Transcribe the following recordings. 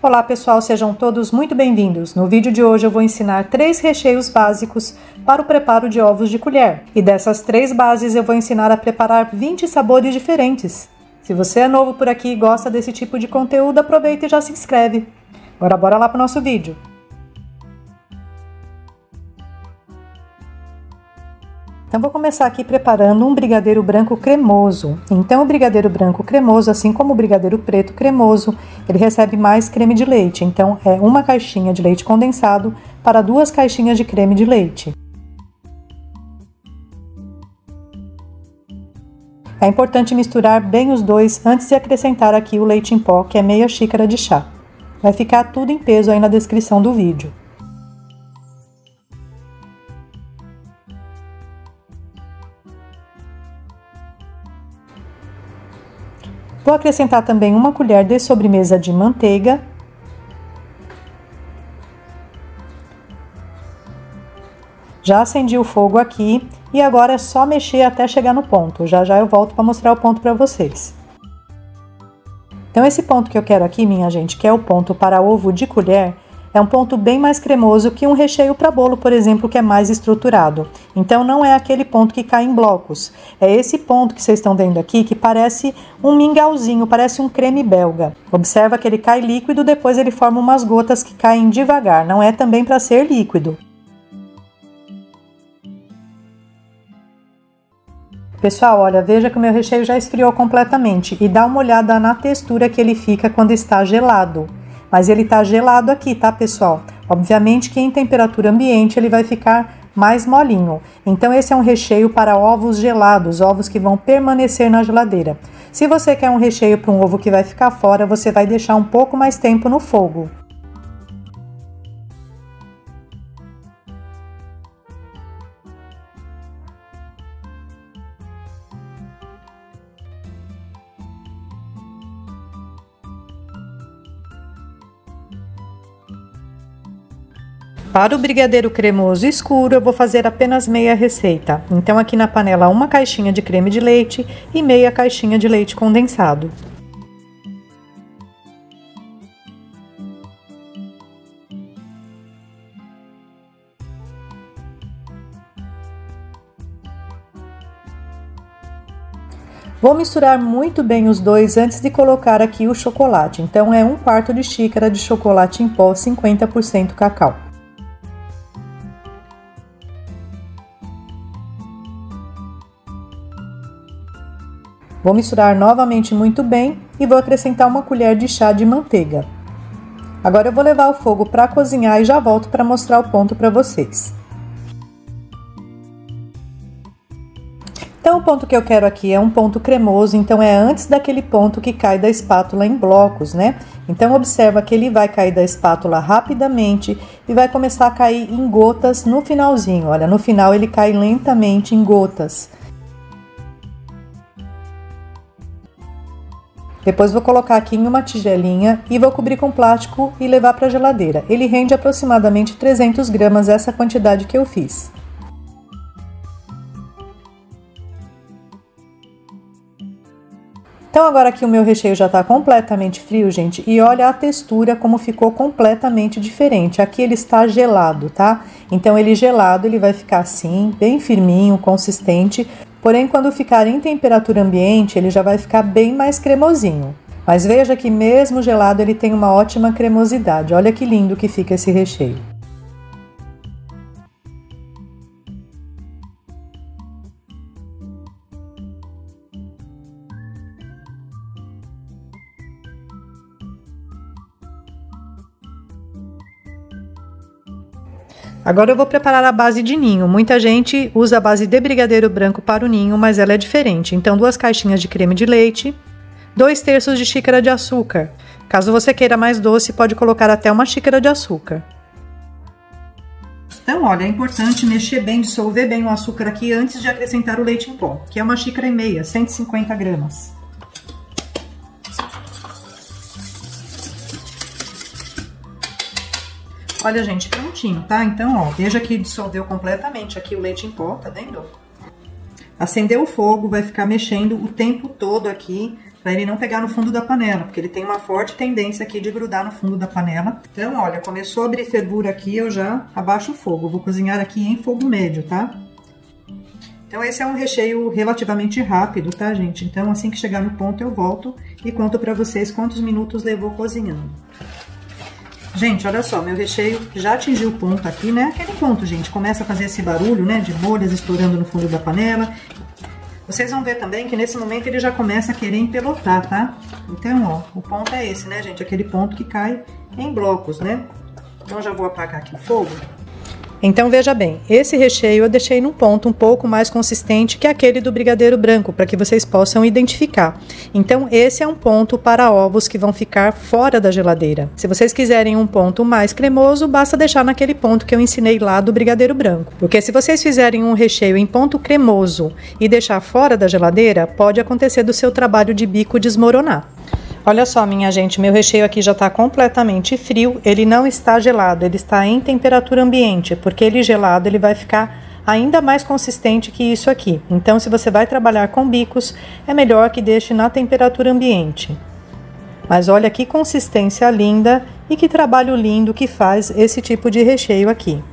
Olá pessoal, sejam todos muito bem-vindos. No vídeo de hoje eu vou ensinar 3 recheios básicos para o preparo de ovos de colher. E dessas 3 bases eu vou ensinar a preparar 20 sabores diferentes. Se você é novo por aqui e gosta desse tipo de conteúdo, aproveita e já se inscreve. Agora bora lá para o nosso vídeo. Então vou começar aqui preparando um brigadeiro branco cremoso. Então o brigadeiro branco cremoso, assim como o brigadeiro preto cremoso, ele recebe mais creme de leite. Então é uma caixinha de leite condensado para 2 caixinhas de creme de leite. É importante misturar bem os dois antes de acrescentar aqui o leite em pó, que é meia xícara de chá. Vai ficar tudo em peso aí na descrição do vídeo. Vou acrescentar também uma colher de sobremesa de manteiga. Já acendi o fogo aqui e agora é só mexer até chegar no ponto. Já já eu volto para mostrar o ponto para vocês. Então esse ponto que eu quero aqui, minha gente, que é o ponto para ovo de colher, é um ponto bem mais cremoso que um recheio para bolo, por exemplo, que é mais estruturado. Então não é aquele ponto que cai em blocos. É esse ponto que vocês estão vendo aqui que parece um mingauzinho, parece um creme belga. Observa que ele cai líquido, depois ele forma umas gotas que caem devagar. Não é também para ser líquido. Pessoal, olha, veja que o meu recheio já esfriou completamente e dá uma olhada na textura que ele fica quando está gelado. Mas ele tá gelado aqui, tá, pessoal? Obviamente que em temperatura ambiente ele vai ficar mais molinho. Então esse é um recheio para ovos gelados, ovos que vão permanecer na geladeira. Se você quer um recheio para um ovo que vai ficar fora, você vai deixar um pouco mais tempo no fogo. Para o brigadeiro cremoso escuro, eu vou fazer apenas meia receita. Então aqui na panela, uma caixinha de creme de leite e meia caixinha de leite condensado. Vou misturar muito bem os dois antes de colocar aqui o chocolate. Então é 1/4 de xícara de chocolate em pó 50% cacau. Vou misturar novamente muito bem e vou acrescentar uma colher de chá de manteiga. Agora eu vou levar o fogo para cozinhar e já volto para mostrar o ponto para vocês. Então o ponto que eu quero aqui é um ponto cremoso, então é antes daquele ponto que cai da espátula em blocos, né? Então observa que ele vai cair da espátula rapidamente e vai começar a cair em gotas no finalzinho. Olha, no final ele cai lentamente em gotas. Depois vou colocar aqui em uma tigelinha e vou cobrir com plástico e levar para a geladeira. Ele rende aproximadamente 300 gramas, essa quantidade que eu fiz. Então agora que o meu recheio já está completamente frio, gente, e olha a textura como ficou completamente diferente. Aqui ele está gelado, tá? Então ele gelado, ele vai ficar assim, bem firminho, consistente. Porém, quando ficar em temperatura ambiente, ele já vai ficar bem mais cremosinho. Mas veja que mesmo gelado ele tem uma ótima cremosidade. Olha que lindo que fica esse recheio. Agora eu vou preparar a base de ninho. Muita gente usa a base de brigadeiro branco para o ninho, mas ela é diferente. Então 2 caixinhas de creme de leite, 2/3 de xícara de açúcar. Caso você queira mais doce, pode colocar até uma xícara de açúcar. Então, olha, é importante mexer bem, dissolver bem o açúcar aqui antes de acrescentar o leite em pó, que é 1,5 xícaras, 150 gramas. Olha, gente, prontinho, tá? Então, ó, veja que dissolveu completamente aqui o leite em pó, tá vendo? Acendeu o fogo, vai ficar mexendo o tempo todo aqui para ele não pegar no fundo da panela, porque ele tem uma forte tendência aqui de grudar no fundo da panela. Então, olha, começou a abrir fervura aqui, eu já abaixo o fogo. Vou cozinhar aqui em fogo médio, tá? Então, esse é um recheio relativamente rápido, tá, gente? Então, assim que chegar no ponto, eu volto e conto pra vocês quantos minutos levou cozinhando. Gente, olha só, meu recheio já atingiu o ponto aqui, né? Aquele ponto, gente, começa a fazer esse barulho, né, de bolhas estourando no fundo da panela. Vocês vão ver também que nesse momento ele já começa a querer empelotar, tá? Então, ó, o ponto é esse, né, gente? Aquele ponto que cai em blocos, né? Então, já vou apagar aqui o fogo. Então, veja bem, esse recheio eu deixei num ponto um pouco mais consistente que aquele do brigadeiro branco, para que vocês possam identificar. Então, esse é um ponto para ovos que vão ficar fora da geladeira. Se vocês quiserem um ponto mais cremoso, basta deixar naquele ponto que eu ensinei lá do brigadeiro branco. Porque se vocês fizerem um recheio em ponto cremoso e deixar fora da geladeira, pode acontecer do seu trabalho de bico desmoronar. Olha só, minha gente, meu recheio aqui já está completamente frio, ele não está gelado, ele está em temperatura ambiente, porque ele gelado ele vai ficar ainda mais consistente que isso aqui. Então, se você vai trabalhar com bicos, é melhor que deixe na temperatura ambiente. Mas olha que consistência linda e que trabalho lindo que faz esse tipo de recheio aqui.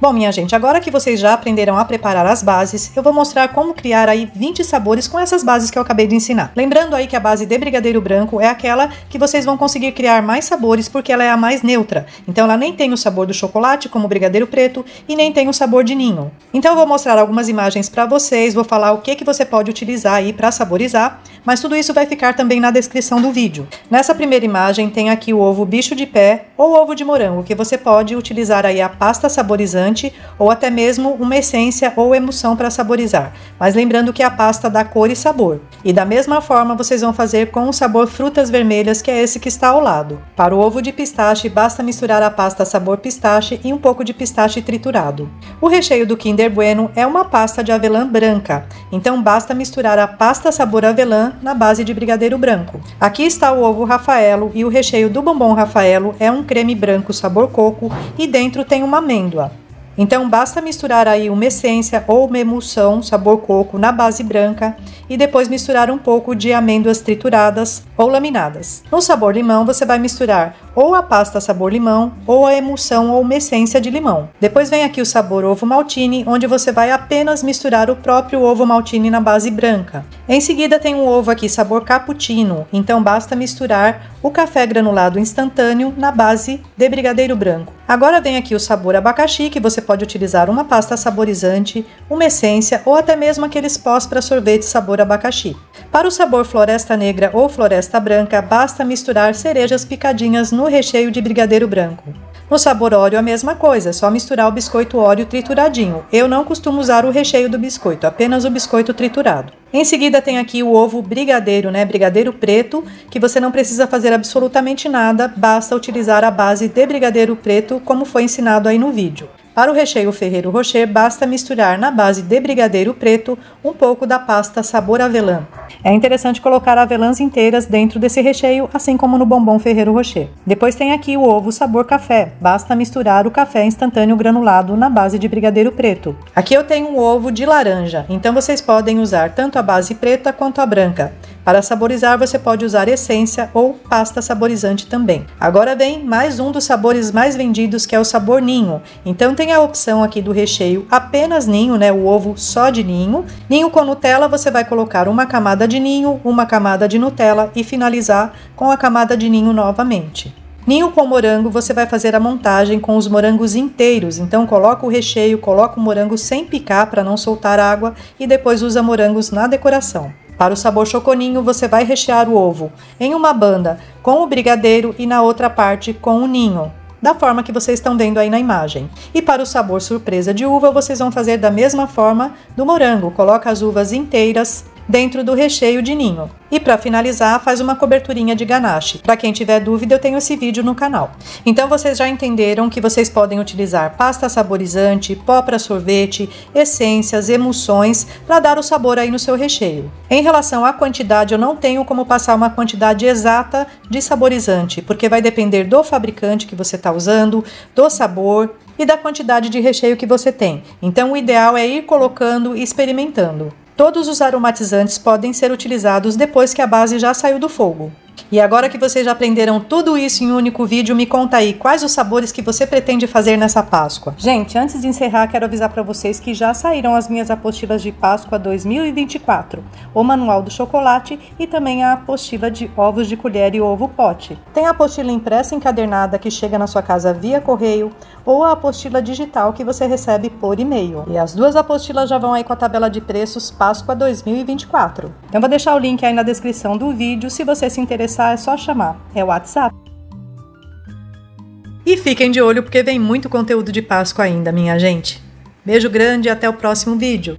Bom, minha gente, agora que vocês já aprenderam a preparar as bases, eu vou mostrar como criar aí 20 sabores com essas bases que eu acabei de ensinar. Lembrando aí que a base de brigadeiro branco é aquela que vocês vão conseguir criar mais sabores porque ela é a mais neutra. Então ela nem tem o sabor do chocolate, como o brigadeiro preto, e nem tem o sabor de ninho. Então eu vou mostrar algumas imagens para vocês, vou falar o que você pode utilizar aí para saborizar, mas tudo isso vai ficar também na descrição do vídeo. Nessa primeira imagem tem aqui o ovo bicho de pé ou ovo de morango, que você pode utilizar aí a pasta saborizante ou até mesmo uma essência ou emulsão para saborizar, mas lembrando que a pasta dá cor e sabor. E da mesma forma vocês vão fazer com o sabor frutas vermelhas, que é esse que está ao lado. Para o ovo de pistache, basta misturar a pasta sabor pistache e um pouco de pistache triturado. O recheio do Kinder Bueno é uma pasta de avelã branca, então basta misturar a pasta sabor avelã na base de brigadeiro branco. Aqui está o ovo Rafaelo e o recheio do bombom Rafaelo é um creme branco sabor coco e dentro tem uma amêndoa. Então basta misturar aí uma essência ou uma emulsão sabor coco na base branca e depois misturar um pouco de amêndoas trituradas ou laminadas. No sabor limão você vai misturar ou a pasta sabor limão ou a emulsão ou uma essência de limão. Depois vem aqui o sabor ovo maltine, onde você vai apenas misturar o próprio ovo maltine na base branca. Em seguida tem um ovo aqui sabor cappuccino, então basta misturar o café granulado instantâneo na base de brigadeiro branco. Agora vem aqui o sabor abacaxi, que você pode utilizar uma pasta saborizante, uma essência ou até mesmo aqueles pós para sorvete sabor abacaxi. Para o sabor floresta negra ou floresta branca, basta misturar cerejas picadinhas no recheio de brigadeiro branco. No sabor Oreo a mesma coisa, é só misturar o biscoito Oreo trituradinho. Eu não costumo usar o recheio do biscoito, apenas o biscoito triturado. Em seguida tem aqui o ovo brigadeiro, brigadeiro preto, que você não precisa fazer absolutamente nada, basta utilizar a base de brigadeiro preto como foi ensinado aí no vídeo. Para o recheio Ferrero Rocher, basta misturar na base de brigadeiro preto um pouco da pasta sabor avelã. É interessante colocar avelãs inteiras dentro desse recheio, assim como no bombom Ferrero Rocher. Depois tem aqui o ovo sabor café, basta misturar o café instantâneo granulado na base de brigadeiro preto. Aqui eu tenho um ovo de laranja, então vocês podem usar tanto a base preta quanto a branca. Para saborizar, você pode usar essência ou pasta saborizante também. Agora vem mais um dos sabores mais vendidos, que é o sabor ninho. Então tem a opção aqui do recheio apenas ninho, o ovo só de ninho. Ninho com Nutella, você vai colocar uma camada de ninho, uma camada de Nutella e finalizar com a camada de ninho novamente. Ninho com morango, você vai fazer a montagem com os morangos inteiros, então coloca o recheio, coloca o morango sem picar para não soltar água e depois usa morangos na decoração. Para o sabor choconinho, você vai rechear o ovo em uma banda com o brigadeiro e na outra parte com o ninho, da forma que vocês estão vendo aí na imagem. E para o sabor surpresa de uva, vocês vão fazer da mesma forma do morango, coloca as uvas inteiras dentro do recheio de ninho. E para finalizar, faz uma coberturinha de ganache. Para quem tiver dúvida, eu tenho esse vídeo no canal. Então vocês já entenderam que vocês podem utilizar pasta saborizante, pó para sorvete, essências, emulsões para dar o sabor aí no seu recheio. Em relação à quantidade, eu não tenho como passar uma quantidade exata de saborizante, porque vai depender do fabricante que você está usando, do sabor e da quantidade de recheio que você tem. Então o ideal é ir colocando e experimentando. Todos os aromatizantes podem ser utilizados depois que a base já saiu do fogo. E agora que vocês já aprenderam tudo isso em um único vídeo, me conta aí quais os sabores que você pretende fazer nessa Páscoa. Gente, antes de encerrar, quero avisar para vocês que já saíram as minhas apostilas de Páscoa 2024, o Manual do Chocolate e também a apostila de ovos de colher e ovo pote. Tem a apostila impressa encadernada que chega na sua casa via correio ou a apostila digital que você recebe por e-mail. E as duas apostilas já vão aí com a tabela de preços Páscoa 2024. Então vou deixar o link aí na descrição do vídeo, se você se interessar é só chamar, é o WhatsApp. E fiquem de olho porque vem muito conteúdo de Páscoa ainda, minha gente. Beijo grande e até o próximo vídeo.